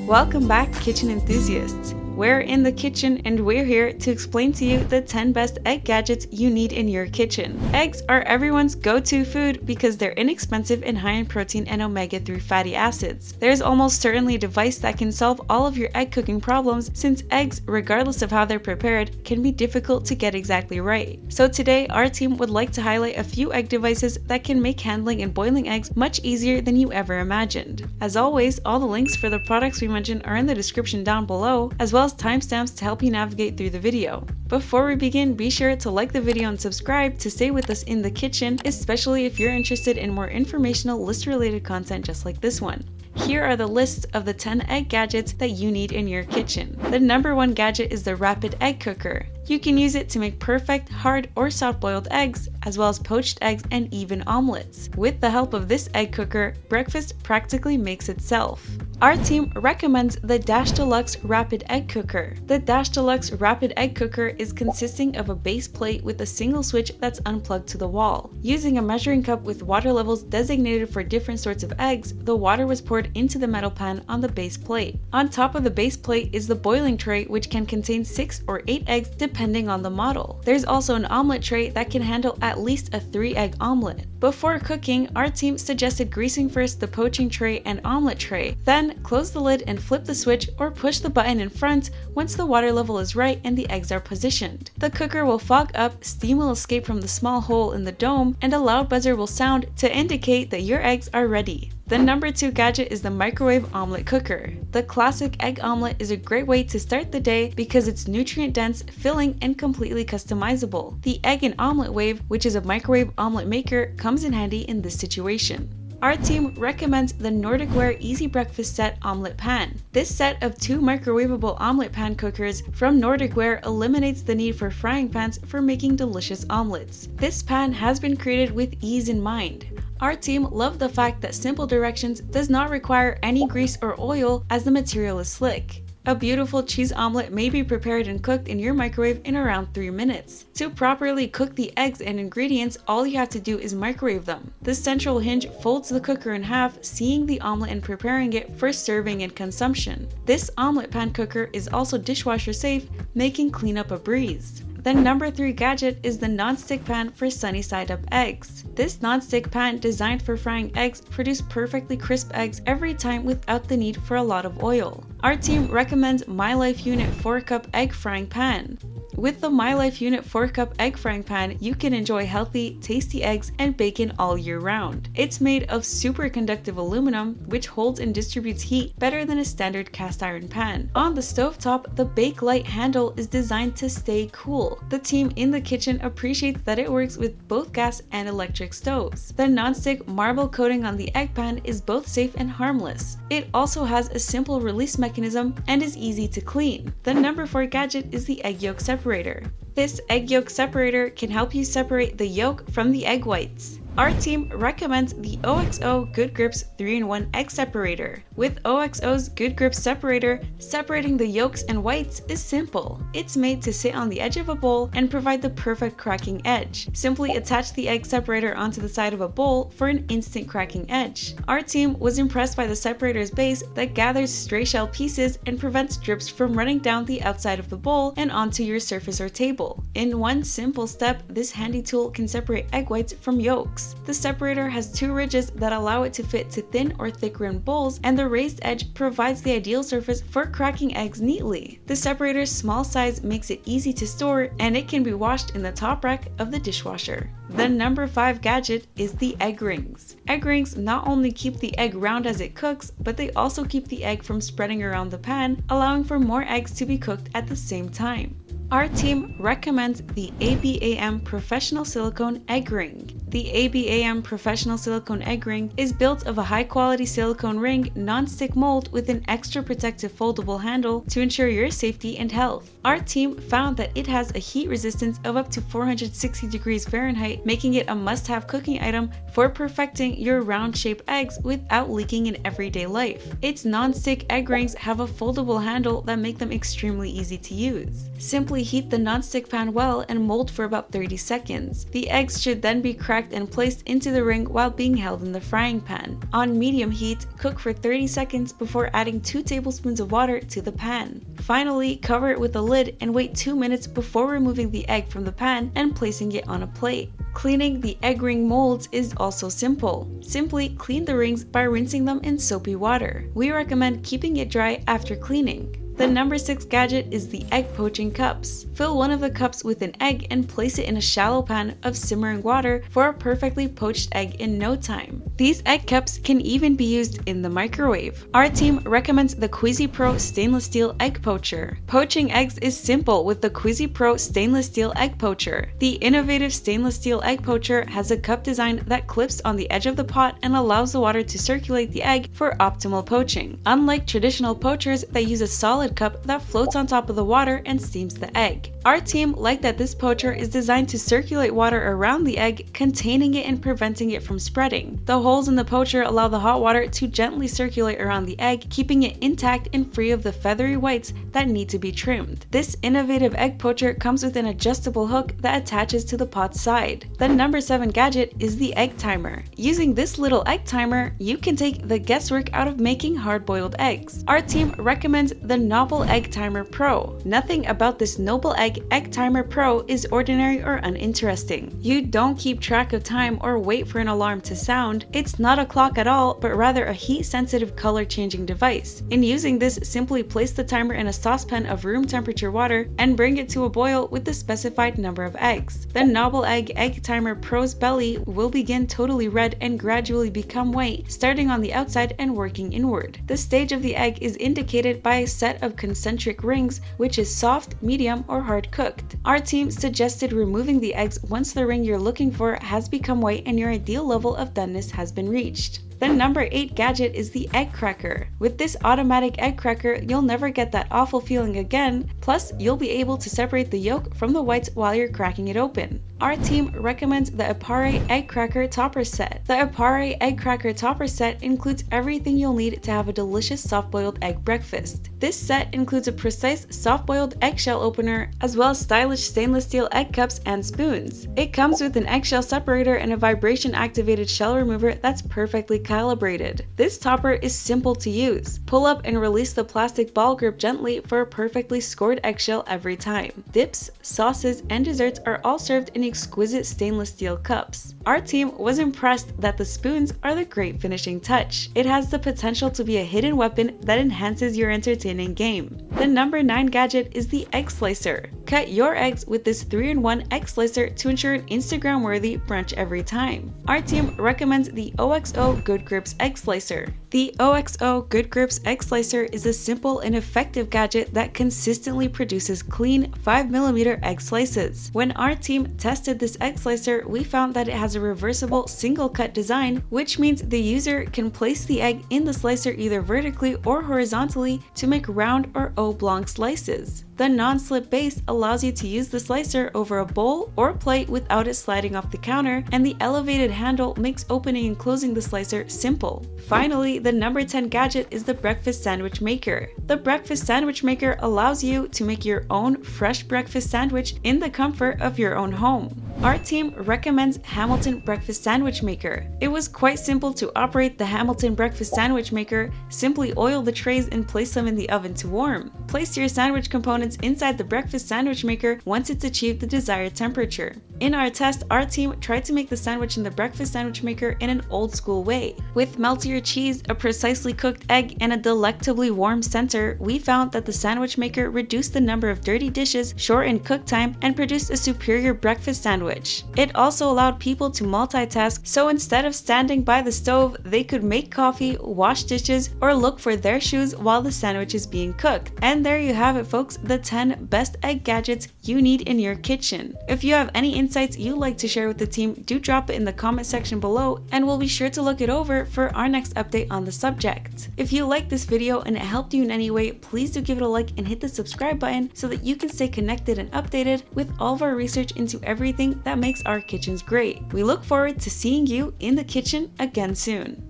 Welcome back, kitchen enthusiasts. We're in the kitchen and we're here to explain to you the 10 best egg gadgets you need in your kitchen. Eggs are everyone's go-to food because they're inexpensive and high in protein and omega-3 fatty acids. There's almost certainly a device that can solve all of your egg cooking problems, since eggs, regardless of how they're prepared, can be difficult to get exactly right. So today, our team would like to highlight a few egg devices that can make handling and boiling eggs much easier than you ever imagined. As always, all the links for the products we mentioned are in the description down below, as well as timestamps to help you navigate through the video. Before we begin, be sure to like the video and subscribe to stay with us in the kitchen, especially if you're interested in more informational list-related content just like this one. Here are the lists of the 10 egg gadgets that you need in your kitchen. The number 1 gadget is the Rapid Egg Cooker. You can use it to make perfect, hard, or soft-boiled eggs, as well as poached eggs and even omelets. With the help of this egg cooker, breakfast practically makes itself. Our team recommends the Deluxe Rapid Egg Cooker. The Deluxe Rapid Egg Cooker is consisting of a base plate with a single switch that's unplugged to the wall. Using a measuring cup with water levels designated for different sorts of eggs, the water was poured into the metal pan on the base plate. On top of the base plate is the boiling tray, which can contain 6 or 8 eggs depending on the model. There's also an omelet tray that can handle at least a 3-egg omelet. Before cooking, our team suggested greasing first the poaching tray and omelet tray, then close the lid and flip the switch or push the button in front once the water level is right and the eggs are positioned. The cooker will fog up, steam will escape from the small hole in the dome, and a loud buzzer will sound to indicate that your eggs are ready. The number 2 gadget is the Microwave Omelet Cooker. The classic egg omelet is a great way to start the day because it's nutrient-dense, filling, and completely customizable. The Egg and Omelet Wave, which is a microwave omelet maker, comes in handy in this situation. Our team recommends the Nordic Ware Easy Breakfast Set Omelet Pan. This set of 2 microwavable omelet pan cookers from Nordic Ware eliminates the need for frying pans for making delicious omelets. This pan has been created with ease in mind. Our team loved the fact that simple directions does not require any grease or oil as the material is slick. A beautiful cheese omelet may be prepared and cooked in your microwave in around 3 minutes. To properly cook the eggs and ingredients, all you have to do is microwave them. The central hinge folds the cooker in half, sealing the omelet and preparing it for serving and consumption. This omelet pan cooker is also dishwasher safe, making cleanup a breeze. The number 3 gadget is the non-stick pan for sunny side up eggs. This non-stick pan designed for frying eggs produces perfectly crisp eggs every time without the need for a lot of oil. Our team recommends MyLifeUNIT 4-cup egg frying pan. With the MyLifeUNIT 4-cup egg frying pan, you can enjoy healthy, tasty eggs and bacon all year round. It's made of superconductive aluminum, which holds and distributes heat better than a standard cast iron pan. On the stovetop, the bake light handle is designed to stay cool. The team in the kitchen appreciates that it works with both gas and electric stoves. The non-stick marble coating on the egg pan is both safe and harmless. It also has a simple release mechanism and is easy to clean. The number 4 gadget is the egg yolk separator. This egg yolk separator can help you separate the yolk from the egg whites. Our team recommends the OXO Good Grips 3-in-1 Egg Separator. With OXO's Good Grips Separator, separating the yolks and whites is simple. It's made to sit on the edge of a bowl and provide the perfect cracking edge. Simply attach the egg separator onto the side of a bowl for an instant cracking edge. Our team was impressed by the separator's base that gathers stray shell pieces and prevents drips from running down the outside of the bowl and onto your surface or table. In one simple step, this handy tool can separate egg whites from yolks. The separator has 2 ridges that allow it to fit to thin or thick rimmed bowls, and the raised edge provides the ideal surface for cracking eggs neatly. The separator's small size makes it easy to store, and it can be washed in the top rack of the dishwasher. The number 5 gadget is the egg rings. Egg rings not only keep the egg round as it cooks, but they also keep the egg from spreading around the pan, allowing for more eggs to be cooked at the same time. Our team recommends the ABAM Professional Silicone Egg Ring. The ABAM Professional Silicone Egg Ring is built of a high-quality silicone ring non-stick mold with an extra protective foldable handle to ensure your safety and health. Our team found that it has a heat resistance of up to 460 degrees Fahrenheit, making it a must-have cooking item for perfecting your round-shaped eggs without leaking in everyday life. Its non-stick egg rings have a foldable handle that make them extremely easy to use. Simply simply heat the nonstick pan well and mold for about 30 seconds. The eggs should then be cracked and placed into the ring while being held in the frying pan. On medium heat, cook for 30 seconds before adding 2 tablespoons of water to the pan. Finally, cover it with a lid and wait 2 minutes before removing the egg from the pan and placing it on a plate. Cleaning the egg ring molds is also simple. Simply clean the rings by rinsing them in soapy water. We recommend keeping it dry after cleaning. The number 6 gadget is the egg poaching cups. Fill one of the cups with an egg and place it in a shallow pan of simmering water for a perfectly poached egg in no time. These egg cups can even be used in the microwave. Our team recommends the Cuisipro stainless steel egg poacher. Poaching eggs is simple with the Cuisipro stainless steel egg poacher. The innovative stainless steel egg poacher has a cup design that clips on the edge of the pot and allows the water to circulate the egg for optimal poaching. Unlike traditional poachers that use a solid cup that floats on top of the water and steams the egg. Our team liked that this poacher is designed to circulate water around the egg, containing it and preventing it from spreading. The holes in the poacher allow the hot water to gently circulate around the egg, keeping it intact and free of the feathery whites that need to be trimmed. This innovative egg poacher comes with an adjustable hook that attaches to the pot's side. The number 7 gadget is the egg timer. Using this little egg timer, you can take the guesswork out of making hard-boiled eggs. Our team recommends the NobleEgg Timer Pro. Nothing about this NobleEgg Egg Timer Pro is ordinary or uninteresting. You don't keep track of time or wait for an alarm to sound. It's not a clock at all, but rather a heat-sensitive color-changing device. In using this, simply place the timer in a saucepan of room temperature water and bring it to a boil with the specified number of eggs. The NobleEgg Egg Timer Pro's belly will begin totally red and gradually become white, starting on the outside and working inward. The stage of the egg is indicated by a set of concentric rings, which is soft, medium, or hard cooked. Our team suggested removing the eggs once the ring you're looking for has become white and your ideal level of doneness has been reached. The number 8 gadget is the egg cracker. With this automatic egg cracker, you'll never get that awful feeling again, plus you'll be able to separate the yolk from the whites while you're cracking it open. Our team recommends the Epare Egg Cracker Topper Set. The Epare Egg Cracker Topper Set includes everything you'll need to have a delicious soft-boiled egg breakfast. This set includes a precise soft-boiled eggshell opener, as well as stylish stainless steel egg cups and spoons. It comes with an eggshell separator and a vibration-activated shell remover that's perfectly calibrated. This topper is simple to use. Pull up and release the plastic ball grip gently for a perfectly scored eggshell every time. Dips, sauces, and desserts are all served in exquisite stainless steel cups. Our team was impressed that the spoons are the great finishing touch. It has the potential to be a hidden weapon that enhances your entertaining game. The number 9 gadget is the egg slicer. Cut your eggs with this 3-in-1 egg slicer to ensure an Instagram-worthy brunch every time. Our team recommends the OXO Good Grips Egg Slicer. The OXO Good Grips Egg Slicer is a simple and effective gadget that consistently produces clean 5mm egg slices. When our team tested this egg slicer, we found that it has a reversible single cut design, which means the user can place the egg in the slicer either vertically or horizontally to make round or oblong slices. The non-slip base allows you to use the slicer over a bowl or plate without it sliding off the counter, and the elevated handle makes opening and closing the slicer simple. Finally, the number 10 gadget is the breakfast sandwich maker. The breakfast sandwich maker allows you to make your own fresh breakfast sandwich in the comfort of your own home. Our team recommends Hamilton Breakfast Sandwich Maker. It was quite simple to operate the Hamilton Breakfast Sandwich Maker. Simply oil the trays and place them in the oven to warm. Place your sandwich components inside the breakfast sandwich maker once it's achieved the desired temperature. In our test, our team tried to make the sandwich in the breakfast sandwich maker in an old school way. With meltier cheese, a precisely cooked egg, and a delectably warm center, we found that the sandwich maker reduced the number of dirty dishes, shortened cook time, and produced a superior breakfast sandwich. It also allowed people to multitask, so instead of standing by the stove, they could make coffee, wash dishes, or look for their shoes while the sandwich is being cooked. And there you have it, folks, the 10 best egg gadgets you need in your kitchen. If you have any insights you'd like to share with the team, do drop it in the comment section below, and we'll be sure to look it over for our next update on the subject. If you liked this video and it helped you in any way, please do give it a like and hit the subscribe button so that you can stay connected and updated with all of our research into everything that makes our kitchens great. We look forward to seeing you in the kitchen again soon.